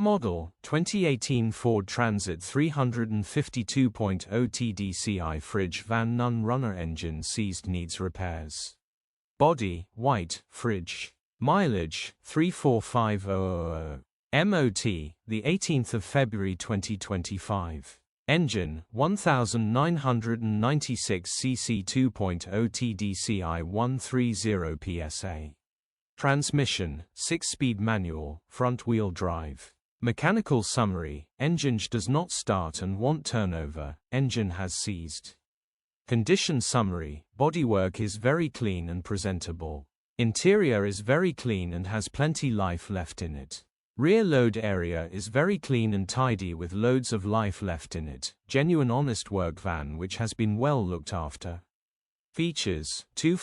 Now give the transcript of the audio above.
Model, 2018 Ford Transit 352.0 TDCi fridge van none runner engine seized needs repairs. Body, white, fridge. Mileage, 345,000. MOT, the 18th of February 2025. Engine, 1996 cc 2.0 TDCi 130 PSA. Transmission, 6-speed manual, front-wheel drive. Mechanical summary, engine does not start and want turnover, engine has seized. Condition summary, bodywork is very clean and presentable. Interior is very clean and has plenty life left in it. Rear load area is very clean and tidy with loads of life left in it. Genuine honest work van which has been well looked after. Features, 2